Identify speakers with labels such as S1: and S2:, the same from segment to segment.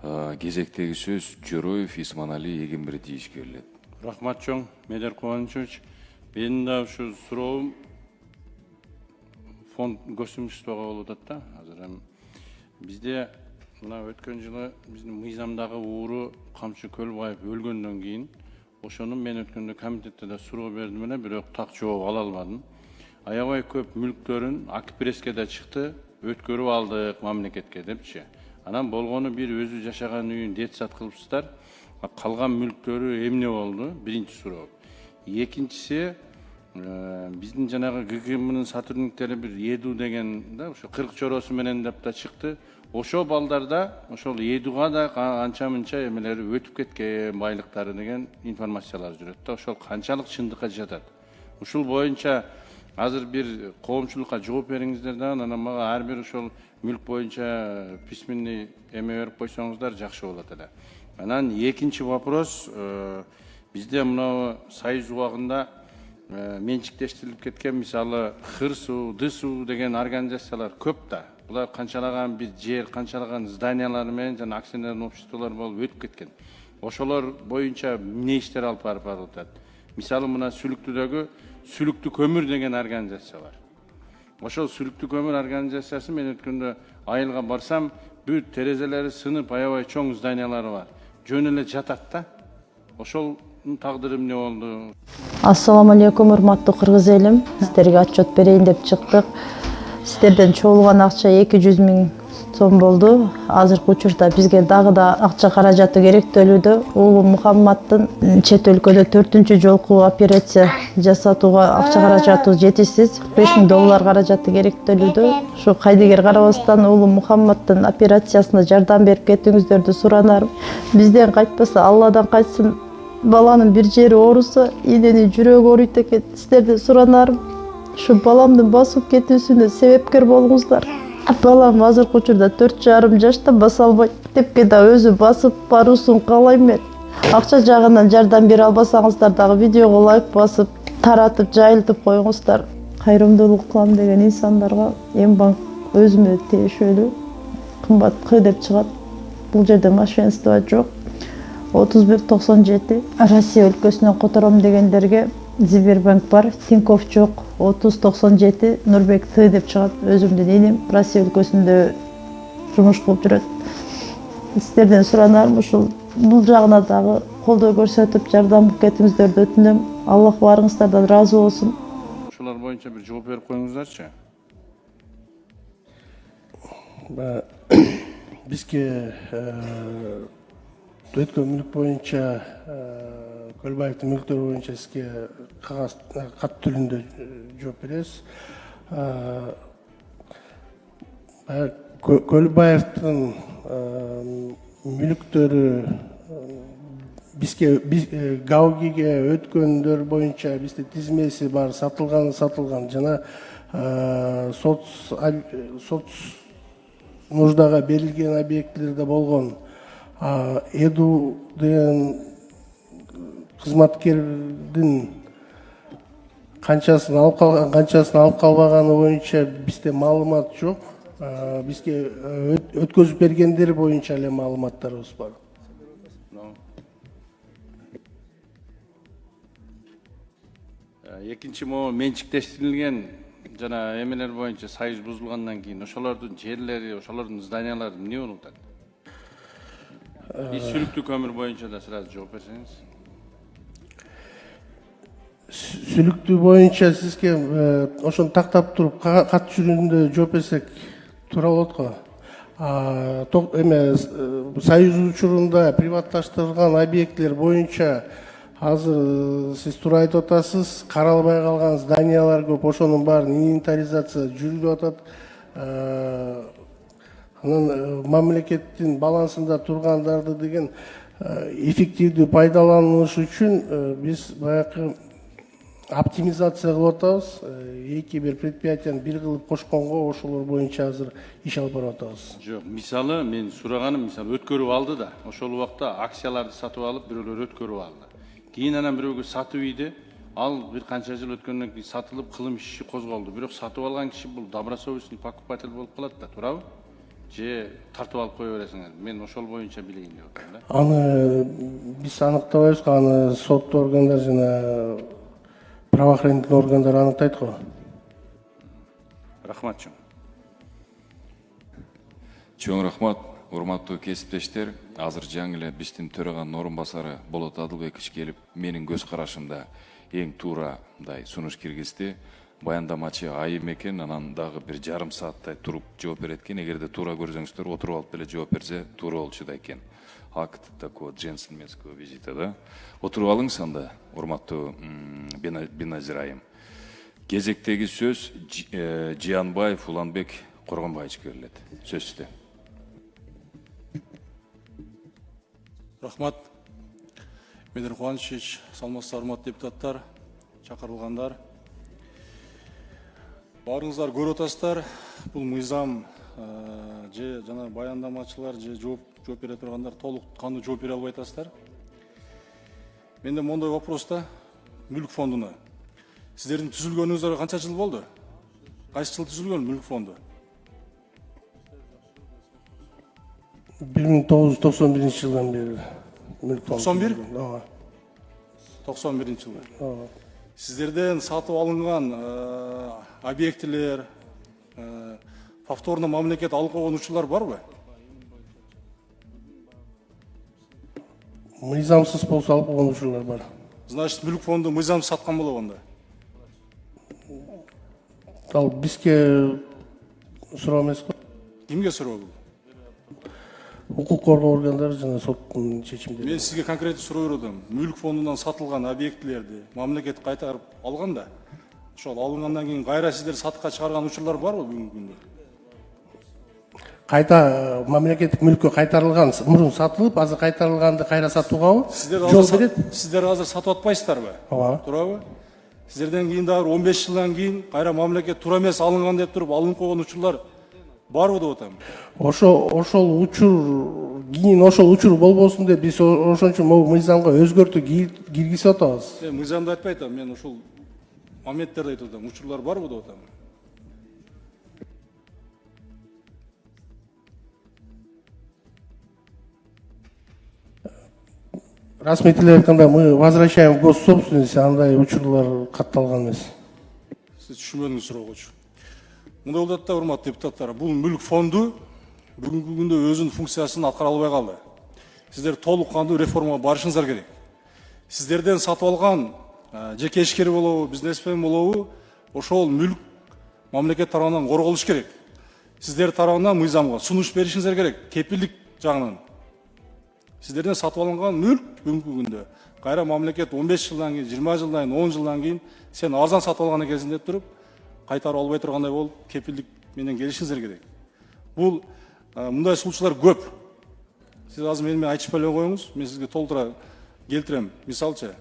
S1: Кезектеги сөз Жороев Исманали Егембер дейишке келет.
S2: Рахмат чоң, Медер Кубанычевич. Менин да ушу суроом фонд госимуществого болуп атат да. Азыр бизде мына өткөн жылы биздин мыйзамдагы ууру Камчы Көлбаев өлгөндөн кийин ошону мен өткөндө комитетте да суроо бердим эле, бирок так жооп ала албадым. Аябай көп мүлктөрүн Акпреске да чыкты, өткөрүп алдык мамлекетке депчи. Анан болгону бир өзү жашаган үйүн детсад кылыпсыздар. Калган мүлктөрү эмне болду? Биринчи суроо. Экинчиси, биздин жанагы ГКМнын сотрудниктери бир Еду деген да, ошо 40 чоросу менен деп да чыкты. Ошол балдарда, ошол Едуга да анча-мынча эмелери өтүп кеткен байлыктары деген информациялар жүрөт да. Ошол канчалык чындыкка жатат? Ушул боюнча азыр бир коомчулукка жооп бериңиздер да, анан мага ар бир ошол мүлк боюнча письменный эме берип койсоңуздар жакшы болот эле. Анан экинчи вопрос, бизде мына Союз убагында менчиктештирилип кеткен, мисалы Хырсу, Дысу деген организациялар көп да. Булар канчалаган бир жер, канчалаган зданиялар менен жана акционерлер обществолор болуп өтүп кеткен. Ошолор боюнча эмне иштер алып барып атат? Мисалы мына Сүлүктүдөгү Сүлүктү көмүр деген организация бар. Ошол Сүлүктү көмүр организациясы мен өткөндө айылга барсам, бүт терезелери сынып, аябай чоң зданиялары бар. Жөн эле жатат да. Ошол тагдыры эмне болду?
S3: Ассаламу алейкум, урматтуу кыргыз элим. Сиздерге отчет берейин деп чыктык. Сиздерден чогулган акча 200 000 сом болду. Азыркы учурда бизге дагы да акча каражаты керектөлүүдө. Уулум Мухаммаддын чет өлкөдө 4-үнчү жолку операция жасатууга акча каражаты жетишсиз. $45,000 каражаты керектөлүүдө. Ушу кайдыгер карабастан уулум Мухаммаддын операциясына жардам берип кетиңиздерди суранарым. Бизден кайтпаса Алладан кайтсын. Баланын бир жери ооруса, эненин жүрөгү ооруйт экен. Сиздерден суранарым, ушу баламдын басып кетүүсүнө себепкер болуңуздар. Балам азыркы учурда 4,5 жашта баса албайт. Тепке да өзү басып баруусун каалайм мен. Акча жагынан жардам бере албасаңыздар дагы видеого лайк басып, таратып, жайылтып коюңуздар. Кайрымдуулук кылам деген инсандарга М-банк өзүмө тиешелүү кымбат К деп чыгат. Бул жерде мошенство жок. 3197 Россия өлкөсүнөн котором дегендерге Сбербанк бар, Тинькофф жок. 3097 Нурбек Т деп чыгат. Өзүмдүн энем Россия өлкөсүндө жумуш кылып жүрөт. Сиздерден суранарым ушул бул жагына дагы колдоо көрсөтүп, жардам кылып кетиңиздерди өтүнөм. Аллах барыңыздардан ыраазы болсун.
S2: Ошолор боюнча бир жооп берип коюңуздарчы.
S4: Бизге өткөн мүлк боюнча Көлбаевдин мүлктөрү боюнча сизге кагаз кат түрүндө жооп беребиз. Көлбаевдин мүлктөрү бизге Гаугиге өткөндөр боюнча бизде тизмеси бар, сатылган жана соц нуждага берилген объектилерде болгон. Еду деген кызматкердин канчасын алып калган, канчасын алып калбаганы боюнча бизде маалымат жок. Бизге өткөзүп бергендер боюнча эле маалыматтарыбыз бар.
S2: Экинчи могу менчиктештирилген жана эмелер боюнча союз бузулгандан кийин ошолордун жерлери, ошолордун зданиялары эмне болуп атат? Сүлүктү көмүр боюнча да сразу жооп берсеңиз.
S4: Сүлүктү боюнча сизге ошону тактап туруп кат жүрүндө жооп берсек туура болот го. Эме союз учурунда приватташтырылган объекттер боюнча азыр сиз туура айтып атасыз, каралбай калган зданиялар көп. Ошонун баарын инвентаризация жүрүп атат. Анан мамлекеттин балансында тургандарды деген эффективдүү пайдаланыш үчүн биз баягы оптимизация кылып атабыз. Эки бир предприятияны бир кылып кошконго ошолор боюнча азыр иш алып барып атабыз.
S2: Жок, мисалы мен сураганым, мисалы өткөрүп алды да, ошол убакта акцияларды сатып алып, бирөөлөр өткөрүп алды. Кийин анан бирөөгө сатып ийди. Ал бир канча жыл өткөндөн кийин сатылып кылым иши козголду. Бирок сатып алган киши бул добросовестный покупатель болуп калат да, туурабы? же тартып алып кое бересиңер? Мен ошол боюнча билейин деп атам да.
S4: Аны биз аныктабайбыз, аны сот органдар жана правоохранительный органдар аныктайт го.
S2: Рахмат чоң.
S1: Чоң рахмат, урматтуу кесиптештер. Азыр жаңы эле биздин төраганын орун басары Болот Адылбекович келип, менин көз карашымда эң туурадай сунуш киргизди. Баяндамачы айым экен, анан дагы бир жарым сааттай туруп жооп берет экен. Эгерде туура көрсөңүздөр, отуруп алып деле жооп берсе, туура болчу да экен. Акт такого джентльменского визита, да. Отуруп алыңыз анда, урматтуу Беназир айым. Кезектеги сөз Жиянбаев Уланбек Коргонбаевичке берилет. Сөз сизде.
S5: Рахмат. Медер Кубанычевич, саламатсыздар, урматтуу депутаттар, чакырылгандар. Барыңыздар көрүп атасыздар, бул мыйзам же жана баяндамачылар же жооп бере тургандар толук кандуу жооп бере албай атасыздар. Менде мондой вопрос да, мүлк фондуна. Сиздердин түзүлгөнүңүздөр канча жыл болду? Кайсы жыл түзүлгөн мүлк фонду?
S4: 1991 жылдан бери мүлк фонду.
S5: 91?
S4: Ооба.
S5: 91 жылы.
S4: Ооба.
S5: Сиздерден сатып алынган объектилер, повторно мамлекет алып койгон учурлар барбы?
S4: Мыйзамсыз болсо алып койгон учурлар бар.
S5: Значит, мүлк фонду мыйзамсыз саткан болобу анда?
S4: Ал бизге суроо эмес го.
S5: Кимге суроо бул?
S4: Укук коргоо органдары жана соттун чечимдери.
S5: Мен сизге конкреттүү суроо бердим. Мүлк фондунан сатылган объектилерди мамлекет кайтарып алганда, ошол алынгандан кийин кайра сиздер сатыкка чыгарган учурлар барбы бүгүнкү күндө?
S4: Кайта мамлекеттик мүлккө кайтарылган, мурун сатылып, азыр кайтарылганды кайра сатуугабы?
S5: Сиздер азыр сатып атпайсыздарбы?
S4: Ооба.
S5: Туурабы? Сиздерден кийин дагы 15 жылдан кийин кайра мамлекет туура эмес алынган деп туруп алынып койгон учурлар барбы деп атам.
S4: Ошол учур болбосун деп биз ошон үчүн могу мыйзамга өзгөртүү киргизип атабыз.
S5: Мыйзамды айтпай атам, мен ушул моменттерди айтып атам. Учурлар барбы деп атам.
S4: Расмий тилде айтканда, мы возвращаем в госсобственность, андай учурлар катталган эмес.
S5: Сиз түшүнбөдүңүз суроогочу. Мындай болуп атат да, урматтуу депутаттар, бул мүлк фонду бүгүнкү күндө өзүнүн функциясын аткара албай калды. Сиздер толук кандуу реформага барышыңыздар керек. Сиздерден сатып алган жеке ишкер болобу, бизнесмен болобу, ошол мүлк мамлекет тарабынан корголуш керек. Сиздер тарабынан мыйзамга сунуш беришиңиздер керек, кепилдик жагынан. Сиздерден сатып алынган мүлк бүгүнкү күндө кайра мамлекет 15 жылдан кийин, 20 жылдан кийин, 10 жылдан кийин сен арзан сатып алган экенсиң деп туруп, кайтарып албай тургандай болуп, кепилдик менен келишиңиздер керек. Бул мындай сулчулар көп. Сиз азыр менен айтышпай эле коюңуз, мен сизге толтура келтирем. Мисалчы,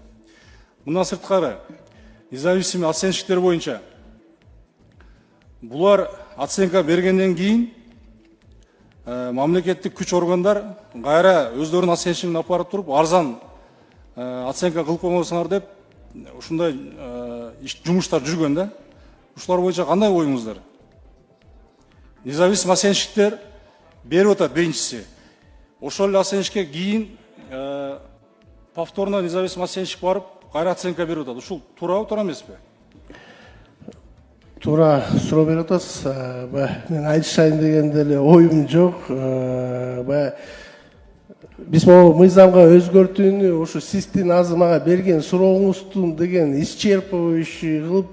S5: мындан сырткары независимый оценщиктер боюнча булар оценка бергенден кийин мамлекеттик күч органдар кайра өздөрүнүн оценщигин апарып туруп, арзан оценка кылып койгонсуңар деп ушундай жумуштар жүргөн да. Ушулар боюнча кандай оюңуздар? Независимый оценщиктер берип атат биринчиси. Ошол эле оценщикке кийин повторно независимый оценщик барып, кайра оценка берип атат. Ушул туурабы, туура эмеспи?
S4: Туура суроо берип атасыз. Мен айтышайын деген деле оюм жок. Биз могу мыйзамга өзгөртүүнү ушу сиздин азыр мага берген сурооңуздун деген исчерпывающий кылып,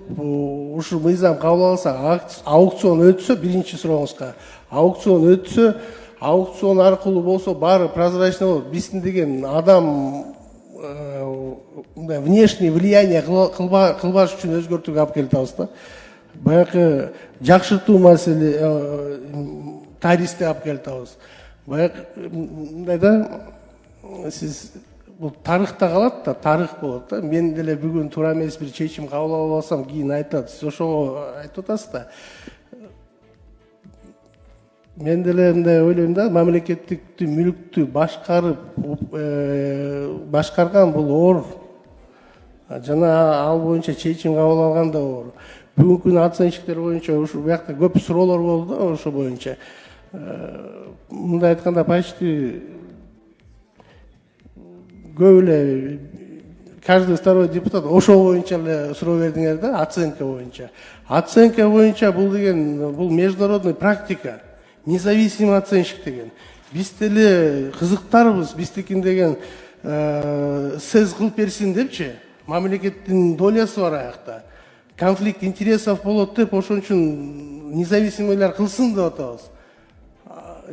S4: ушу мыйзам кабыл алса, аукцион өтсө, биринчи сурооңузга, аукцион өтсө, аукцион аркылуу болсо баары прозрачный болот. Биздин деген адам внешний влияние кылбаш үчүн өзгөртүүгө алып келип атабыз да. Баягы жакшыртуу маселе тарифти алып келип атабыз. Мындай да, сиз бул тарыхта калат да, тарых болот да. Мен деле бүгүн туура эмес бир чечим кабыл алып алсам, кийин айтат, сиз ошого айтып атасыз да. Мен деле мындай ойлойм да, мамлекеттик мүлктү башкарган бул оор. Жана ал боюнча чечим кабыл алган да оор. Бүгүнкү оценщиктер боюнча ушу биякта көп суроолор болду да, ошо боюнча. мындай айтканда почти көп эле каждый второй депутат ошол боюнча эле суроо бердиңер да, оценка боюнча. Оценка боюнча бул деген бул международный практика, независимый оценщик деген. Биз деле кызыктарбыз, биздикин деген сөз кылып берсин депчи, мамлекеттин долясы бар аякта. Конфликт интересов болот деп, ошон үчүн независимыйлар кылсын деп атабыз.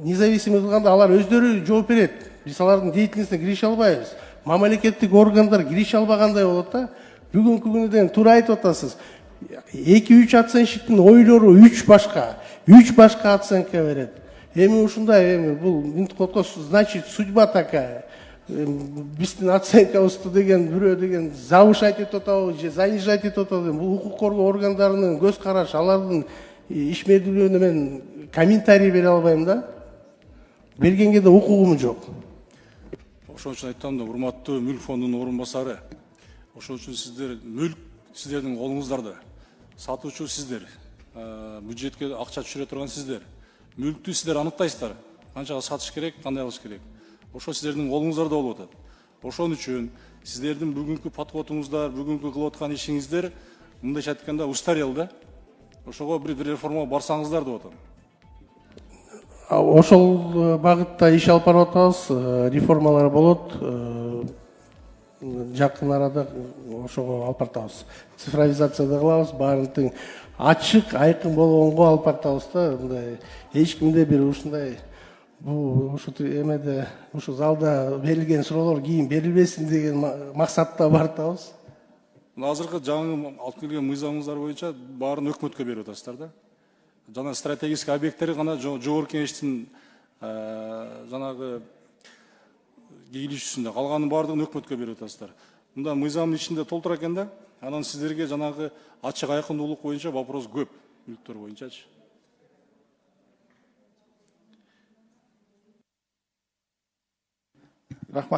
S4: Независимый кылганда алар өздөрү жооп берет. Биз алардын деятельностуна кирише албайбыз. Мамлекеттик органдар кирише албагандай болот да. Бүгүнкү күнү деген туура айтып атасыз. 2-3 оценщиктин ойлору 3 башка оценка берет. Эми ушундай, эми бул мынткотко, значит, судьба такая. Биздин оценкабызды деген бирөө деген завышать этип атабы же занижать этип атабы, бул укук коргоо органдарынын көз карашы, алардын ишмердүүлүгүнө мен комментарий бере албайм да. Бергенге да укугум жок.
S5: Ошон үчүн айттым да, урматтуу мүлк фондунун орун басары. Ошон үчүн сиздер мүлк сиздердин колуңуздарда. Сатуучу сиздер, бюджетке акча түшүрө турган сиздер. Мүлктү сиздер аныктайсыздар. Канчага сатыш керек, кандай кылыш керек. Ошо сиздердин колуңуздарда болуп атат. Ошон үчүн сиздердин бүгүнкү подходуңуздар, бүгүнкү кылып аткан ишиңиздер мындайча айтканда устарел да. Ошого бир реформа барсаңыздар деп атам.
S4: Ошол багытта иш алып барып атабыз, реформалар болот. Жакын арада ошого алып бартабыз. Цифровизацияда кылабыз, баарын тең ачык, айкын болгонго алып бартабыз да. Мындай эч кимде бир ушундай ушу эмеде, ушу залда берилген суроолор кийин берилбесин деген максатта бартабыз.
S5: Азыркы жаңы алып келген мыйзамыңыздар боюнча баарын өкмөткө берип атасыздар да. Жана стратегический объекттери гана жогорку кеңештин жанагы кегилишүүсүндө, калганын баардыгын өкмөткө берип атасыздар. Мында мыйзамдын ичинде толтура экен да. Анан сиздерге жанагы ачык айкындуулук боюнча вопрос көп, мүлктөр боюнчачы.
S6: Рахмат.